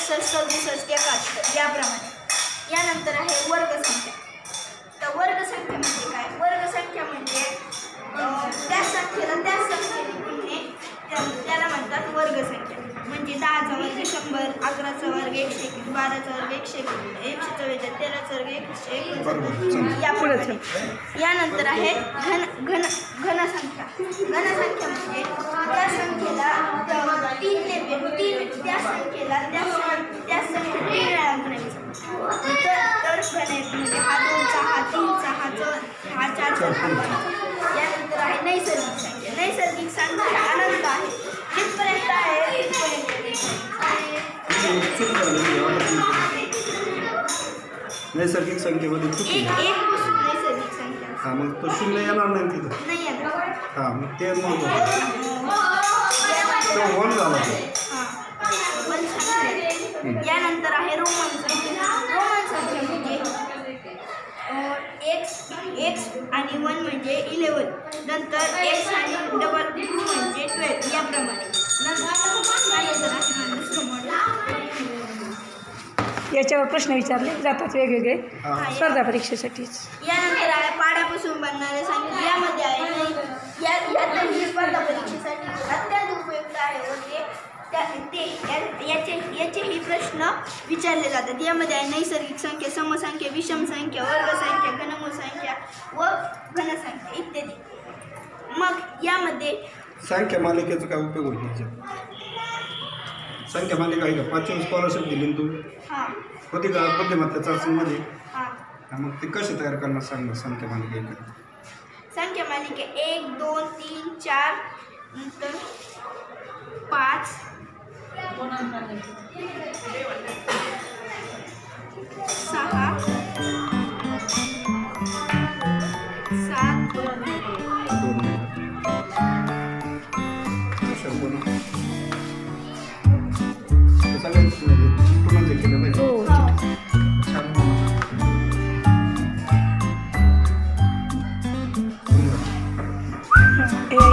63, 64, 71 याप्रमाणे. यानंतर आहे वर्गसंख्या. तर वर्गसंख्या म्हणजे काय? वर्गसंख्या म्हणजे त्या संख्येला त्या संख्येने गुणणे त्याला म्हणतात वर्गसंख्या. म्हणजे 10चा वर्ग 100, 11चा वर्ग 121, 12चा वर्ग 144, 144, 13चा वर्ग 149 याप्रमाणे. यानंतर आहे घनसंख्या. घनसंख्या म्हणजे त्या संख्येला त्या संख्येला त्या संख्येला 3 वेळा गुणायचं. तर घन म्हणजे हा 2चा, हा 3चा, हा 4चा, हा 5चा. यानंतर आहे नैसर्गिक संख्या. नैसर्गिक संख्या अनंत आहे. जिथपर्यंत आहे नैसर्गिक संख्येमध्ये एक पासून नैसर्गिक संख्या. हां, मग तो 0 येणार नाही तिथं. नाही येणार. हां, मग ते मग तो 1 झाला तो. यानंतर आहे रोमन संख्या. रोमन संख्या म्हणजे x आणि 1 म्हणजे 11. नंतर x आणि डबल 2 म्हणजे 12 याप्रमाणे. याच्यावर प्रश्न विचारले जातात वेगवेगळे स्पर्धा परीक्षेसाठीच. यानंतर आहे पाड्यापासून बनणारे सांगितले. यामध्ये आहे यातही स्पर्धा परीक्षेसाठी अत्यंत उपयुक्त आहे व याचेही प्रश्न विचारले जातात. यामध्ये आहे नैसर्गिक संख्या, समसंख्या, विषम संख्या, वर्गसंख्या, घनमूळ संख्या व घनसंख्या इत्यादी. मग यामध्ये संख्या मालिकेचा काय उपयोग होईल? संख्या मालिका आहे का? 5वी स्कॉलरशिप दिली तू होती का बुद्धिमत्ता चाचणीमध्ये? मग ते कसे तयार करणार सांग ना. संख्या मालिका संख्या मालिका 1, 2, 3, 4 नंतर 5 6 7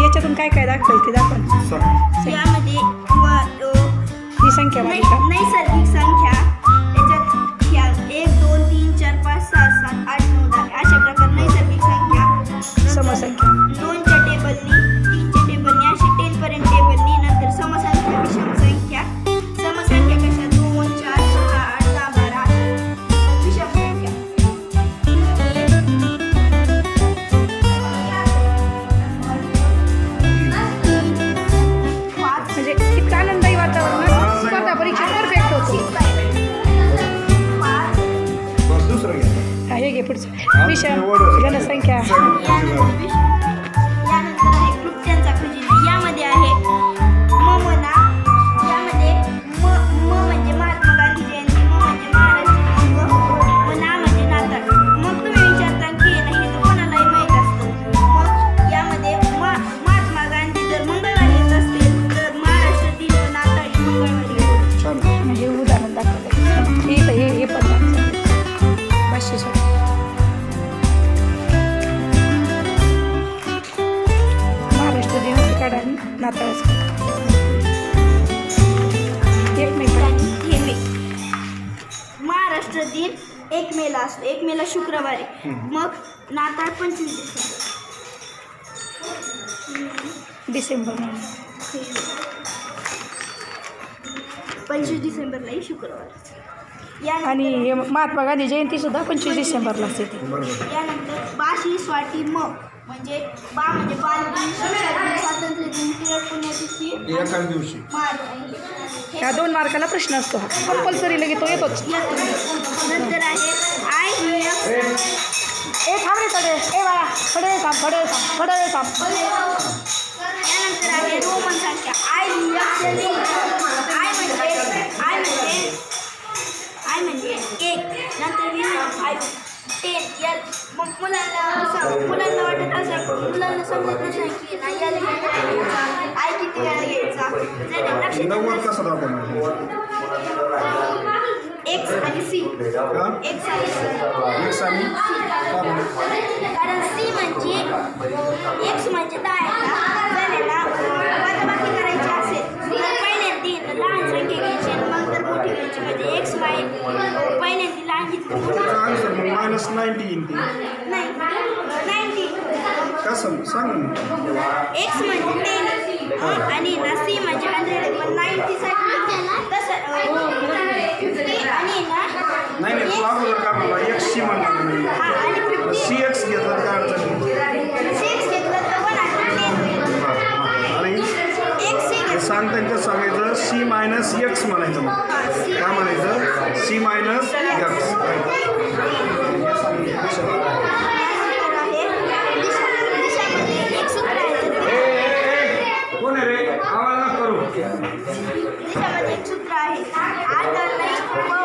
याच्यातून काय काय दाखवेल ते दाखवा. यामध्ये ही संख्या मालिका नैसर्गिक संख्या याच्यात 1, 2, 3, 4, 5, 6, 7, 8, 9, 10 अशा प्रकार नैसर्गिक संख्या. समसंख्या 2च्या टेबलनी, 3च्या टेबलनी असे 10 पर्यंत टेबलनी. नंतर समसंख्या, विषम संख्या. समसंख्या कशा 2, 4, 6, 8, 10, 12. विषम संख्या म्हणजे इतकं आनंदायी वातावरणात स्पर्धा परीक्षा परफेक्ट होतो. हे घे पुढचं विषम घनसंख्या. यानंतर आहे कृत्यांचा खजिना. यामध्ये आहे म्हणा. यामध्ये म्हणजे महात्मा गांधी जयंती, म्हणजे महाराष्ट्र दिन व ना म्हणजे नाताळ. मग तुम्ही विचारता की नाही तर कोणालाही माहीत असतं. मग यामध्ये महात्मा गांधी जर मंगळवारी येत असतील तर महाराष्ट्र दिन व नाताळ मंगळवारी येतो. म्हणजे उदाहरण दाखवलं. हे पण भाष्य महाराष्ट्र दिनाचं काढा नाताळाचं 1 मे. महाराष्ट्र दिन 1 मेला असतो. 1 मेला शुक्रवारी. मग नाताळ 25 डिसेंबर 25 डिसेंबरलाही शुक्रवार. आणि हे महात्मा गांधी जयंती सुद्धा 25 डिसेंबरलाच येते. यानंतर बाशी स्वाती म्हणजे म्हणजे बालदिन, शिक्षक दिन, स्वातंत्र्य दिन, टिळक पुण्यतिथी एकाच दिवशी. ह्या 2 मार्काला प्रश्न असतो. हा कंपल्सरी लगेच तो येतोच. नंतर आहे यानंतर आहे रोमन संख्या. आय म्हणजे 1. नंतर 10. मग मुलांना वाटत असं, मुलांना समजत नसेल की नाही याला घ्यायचा, आय किती वेळा घ्यायचा. एक्स आणि सी. एक्स आणि कारण सी म्हणजे एक्स म्हणजे 10 आहे ना. वजाबाकी करायची असेल तर पहिल्यांदा लहान संख्या घ्यायची, मग जर मोठी ठेवायची म्हणजे एक्स वाय पहिल्यांदा लहान घेतलं त्याचा आन्सर मग -90 येईल ती. नाही 90 कसं सांग ना. एक्स म्हणजे 10 आणि ना सी म्हणजे 100 पण 90 साठी तसं 50 आणि ना नाही तू अगोदर का मला एक्सची म्हणणार नाही. हा आणि 50 CX घेतलं काय अडचण नाही. 6 घेतलं तर 110 आणि एक्स सी हे सांगता सांगायचं C मायनस एक्स म्हणायचं मग काय म्हणायचं C मायनस एक्स. कोण आहे रे आवाज नका करू. दिशामध्ये एक सूत्र आहे आदर नाही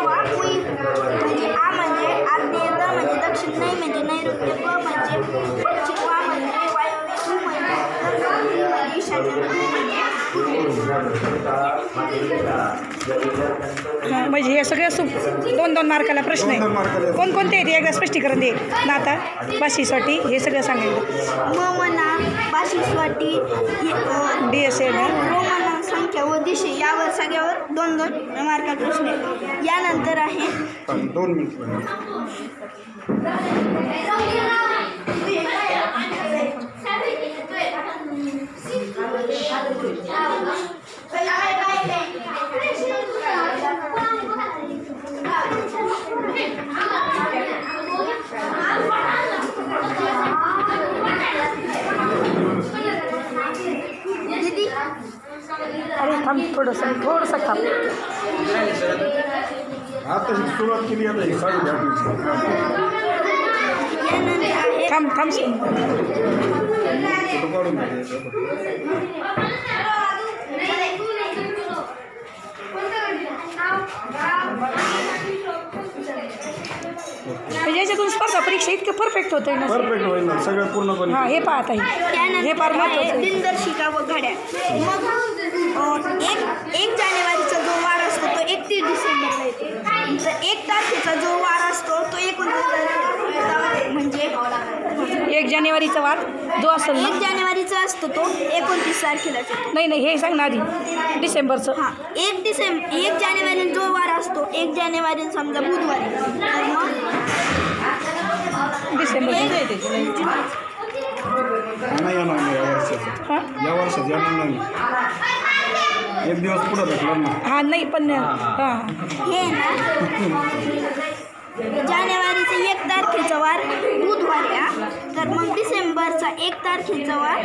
वा कुई म्हणजे आ म्हणजे आग्नेय द म्हणजे दक्षिण नाही म्हणजे नैऋत्य प म्हणजे पश्चिम वा म्हणजे वायव्य तू म्हणजे दक्षिण म्हणजे ईशान्य तू म्हणजे हे सगळं 2-2 मार्काला प्रश्न आहे. 2-2 मार्काला. कोणकोणते आहेत एकदा स्पष्टीकरण दे ना आता भाषेसाठी हे सगळं सांगायचं. ममना भाषेसाठी DSA ना रोमन संख्या व दिशे यावर सगळ्यावर 2-2 मार्काचा प्रश्न आहे. यानंतर आहे 2 मिनिट. अरे थांब थोडंसं थांब. आता सुरुवात केली आता ही 8:30. यानंतर आहे थांब फोटो काढून घे. म्हणजे याच्यातून स्पर्धा परीक्षा इतकं परफेक्ट होतं ना. परफेक्ट होईल ना सगळं पूर्णपणे. हां हे पाहता येईल. हे फार त्यानंतर महत्त्वाचं आहे आहे. दिनदर्शिका व घड्याळ. मग 1 जानेवारीचा जो वार असतो तो 31 डिसेंबरला येतो. तर 1 तारखेचा जो वार असतो तो 29 म्हणजे 1 जानेवारीचा वार जो असेल ना. 1 जानेवारीचा असतो तो 29 तारखेला येतो. नाही हे सांग ना आधी डिसेंबरचं. हां 1 जानेवारी जो वार असतो 1 जानेवारी समजा बुधवारी तर मग डिसेंबर नाही येणार नाही या वर्षात. हां या वर्षात येणार नाही. एक दिवस पुढं भेटणार ना. हां नाही पण हां हे ना जानेवारीचा 1 तारखेचा वार बुधवारी हा तर मग डिसेंबरचा 1 तारखेचा वार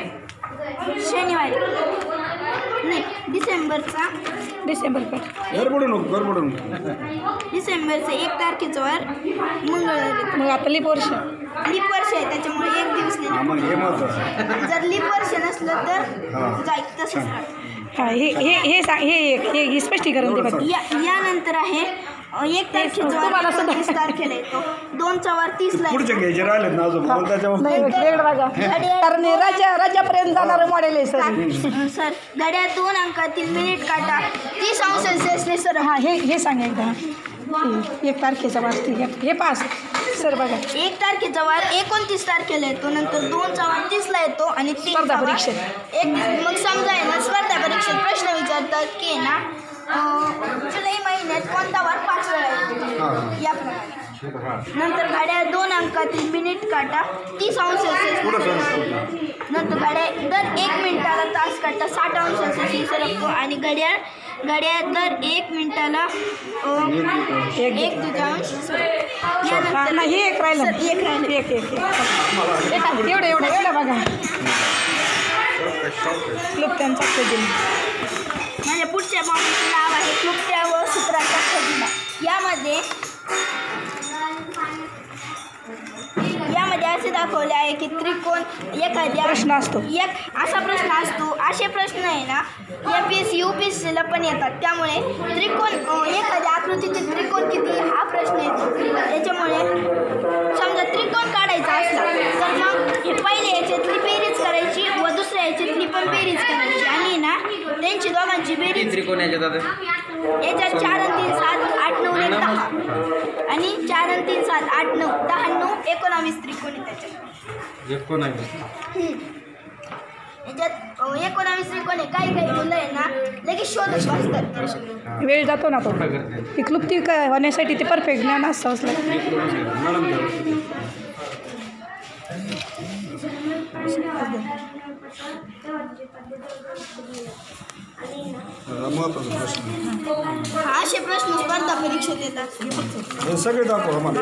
शनिवारी नाही डिसेंबरचा गडबडू नको. डिसेंबरचा 1 तारखेचा वार मंगळवारी. मग आता लीप वर्ष. लीप वर्ष आहे त्याच्यामुळे एक दिवस हा, नाही. मग हे महत्वाचं. जर लीप वर्ष नसलं तर हां. जाईल तसंच राहतं. हां हे सांग हे स्पष्टीकरण दे बघ. यानंतर आहे 1 तारखेचा तुम्हाला वार सुद्धा 29 तारखेला येतो. 2चा वार 30ला पुढचे घ्यायचे राहिलेत ना अजून मग त्याच्यावर नाही वेगळं बघा कारण हे राज्यापर्यंत जाणारं मॉडेल आहे सर. सर घड्याळ 2 अंकातील मिनिट काटा 30 अंश सेल्सिअसने सर. हां हे सांग एकदा. 1 तारखेचा वार हे पास सर बघा. 1 तारखेचा वार 29 तारखेला येतो. नंतर 2चा वार 30ला येतो आणि 3चा स्पर्धा वार परीक्षेत. मग समजा आहे ना स्पर्धा परीक्षेत प्रश्न विचारतात की आहे ना जुलै महिन्यात कोणता वार 5 वेळा येतो याप्रमाणे. नंतर घड्याळ 2 अंकातील मिनिट काटा 30 अंश सेल्सिअस. नंतर घड्याळ दर 1 मिनिटाला तास काटा 60 अंश सेल्सिअस सरकतो आणि घड्याळ दर 1 मिनिटाला 1/3 सरकतो. नाही एक राहिलं एक एवढं बघा क्लुप्त्यांचा खजिना. म्हणजे पुढच्या बॉम्बचं नाव आहे क्लुप्त्या व सूत्रांचा खजिना. यामध्ये असे दाखवले आहे की त्रिकोण एखाद्या प्रश्न असतो. असा प्रश्न असतो. असे प्रश्न आहे ना MPSC UPSCला पण येतात. त्यामुळे त्रिकोण एखाद्या आकृतीचे त्रिकोण किती हा प्रश्न येतो. त्याच्यामुळे समजा त्रिकोण काढायचा असला तर मग हे पहिले याच्यातली बेरीज करायची व दुसऱ्या याच्यातली पण बेरीज करायची आणि ना त्यांची दोघांची बेरीज त्रिकोण याच्यात याच्यात 4 आणि 3 7 8 9 1 10 आणि 4 आणि 3 7 8 9 10 9 19 त्रिकोणी त्याच्यात. याच्यात 19 त्रिकोण आहे. काही मुलं आहे ना लगेच शोधत बसतात. वेळ जातो ना तो ती क्लुप्ती काय होण्यासाठी ते परफेक्ट ज्ञान असतं असलं. महत्वाचा प्रश्न असे प्रश्न स्पर्धा परीक्षेत येतात. हे सगळे दाखव आम्हाला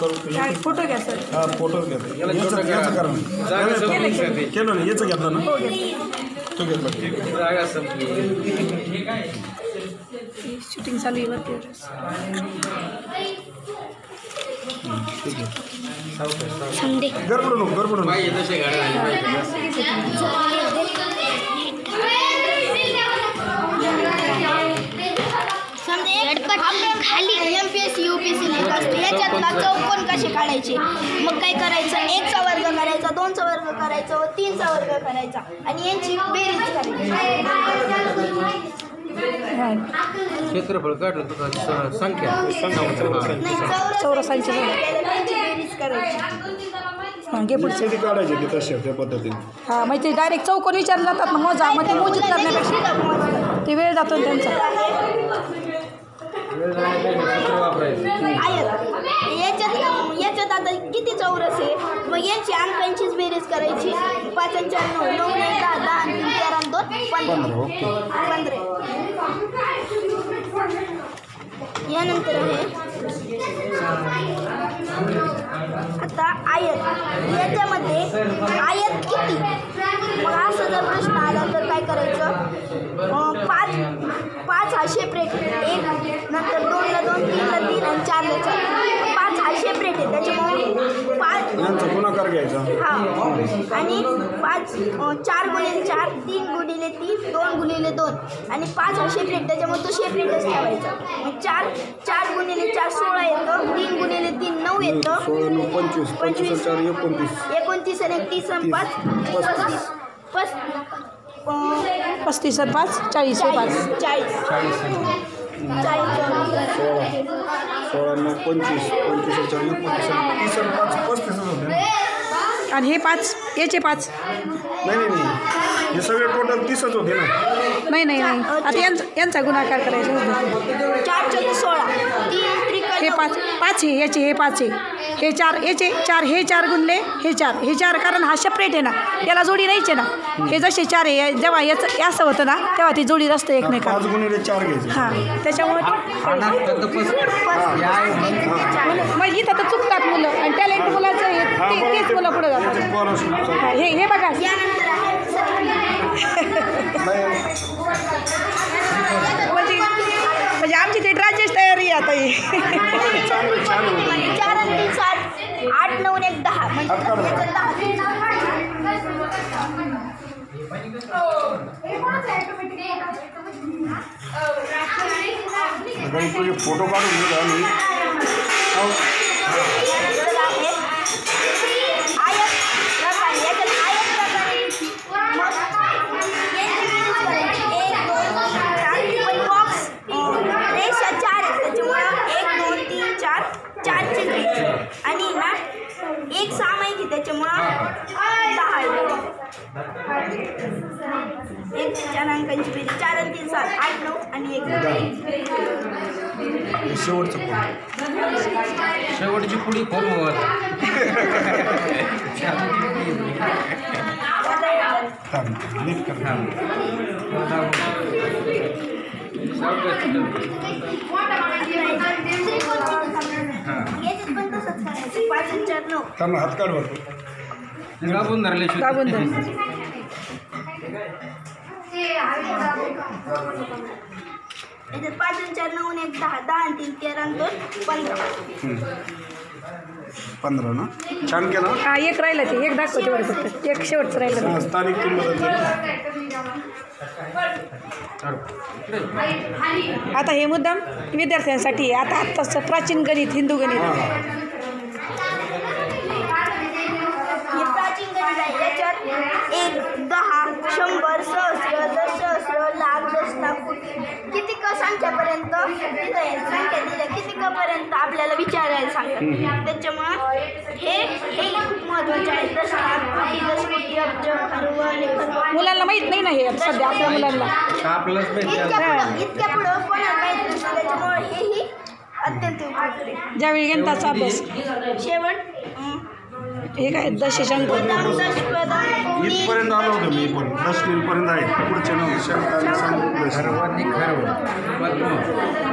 करू फोटो घ्या सर. हा फोटो घेतो याचं कारण केलं ना याचं घेतलं ना तो घेतला शूटिंग चालू आहे. गडबडू नको खाली MPSC UPSC लिहित असतो. याच्यातला चौकोन कसे काढायचे. मग काय करायचं 1 चा वर्ग करायचा, 2 चा वर्ग करायचा व 3 चा वर्ग करायचा आणि यांची बेरीज करायची. क्षेत्रफळ काढलं संख्या चौरसांची बेरीज करायची. हां घे पुढचे. काढायचे ते तशा त्या पद्धतीने. हां मग ते डायरेक्ट चौकोन विचारले जातात ना मोजा मग ते मोजित करण्यापेक्षा ते वेळ जातो त्यांचा. याच्यात आता किती चौरस आहे. मग यांची अंकांचीच बेरीज करायची. 5 आणि 4 9 9 1 10 10 आणि 3 13 आणि 2 15. यानंतर आहे आता आयत. याच्यामध्ये आयत किती. मग असं जर प्रश्न आला तर काय करायचं. 5 हा सेपरेट आहे. 1 नंतर 2 ला 2 3 ला 3 आणि 4 ला 4. 5 हा सेपरेट आहे त्याच्यामुळे 5 यांचा गुणाकार घ्यायचा. हा आणि 4 गुणिले 4 3 गुणिले 3 2 गुणिले 2 आणि 5 हा सेपरेट त्याच्यामुळे तो सेपरेटच ठेवायचा. मग 4 गुणिले 4 16 येतं. 3 गुणिले 3 9 येतं. 16 9 25 25 4 29 29 आणि 30 आणि 5 35 आणि 5 40 16 9 25 25 4 29 30 आणि 5 35 होते. आणि हे 5 याचे 5 नाही हे सगळे टोटल 30च होते ना. नाही आता यांचा गुणाकार करायचा. 4 × 16 हे 5 आहे याचे हे 5 आहे. हे 4 याचे 4 हे 4 गुणले हे 4 कारण हा सेपरेट आहे ना याला जोडी नाहीच आहे ना. हे जसे 4 आहे जेव्हा याचं असं होतं ना तेव्हा ती जोडी असतं एकमेकांना. 5 गुणिले 4 घ्यायचे. हां त्याच्यामुळे मग इथं तर चुकतात मुलं आणि टॅलेंट मुलाचं तेच मुलं पुढे जातात. हे बघा यानंतर आहे म्हणजे आमची ते राज्याची तयारी आता ही. 4 आणि 3 7 8 9 1 10 म्हणजे तुझे फोटो काढून घेऊ आम्ही. आणि ना एक सामायिक आहे त्याच्यामुळं 10 1 ते 4 अंकांची बेरीज 4 आणि 3 7 8 9 आणि 1 शेवटची पुढी खोल त्यांना हात काढ भरतो. दाबून धरले दाबून धर. याच्यात 5 आणि 4 9 1 10 10 आणि 3 13 आणि 2 15 ना. छान केलं. हां एक राहिलं ते एक दाखवते बरं फक्त एक शेवटचं राहिलं. स्थानिक किंमत. आता हे मुद्दाम विद्यार्थ्यांसाठी आहे. आता आत्ताचं प्राचीन गणित हिंदू गणित हे प्राचीन गणित आहे. याच्यात 1 10 100 सहस्र दशसहस्र लाख दशलाख किती संख्यापर्यंत तिथं आहे. संख्या दिल्या किती पर्यंत आपल्याला विचारायला सांगतात. त्याच्यामुळं हे महत्त्वाचे आहेत. दशकोटी, अब्ज, खर्व, लेखन. मुलांना माहीत नाही ना हे सध्या आपल्या मुलांना. आपलंच माहिती इतक्या पुढं कोणाला माहीत नसतं, त्याच्यामुळे हेही अत्यंत उपयुक्त आहे. ज्यावेळी गणिताचा अभ्यास शेवट हे काय दशशंक इथपर्यंत आलो होतो मी पण 10 पर्यंत आहे. पुढच्या नव्हतं शंका सांगितलं. खरवानी खरव पद्म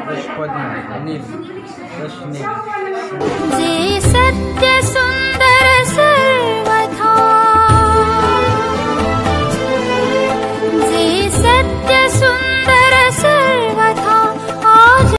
दशपद्म नील दशनील जे सत्य सुंदर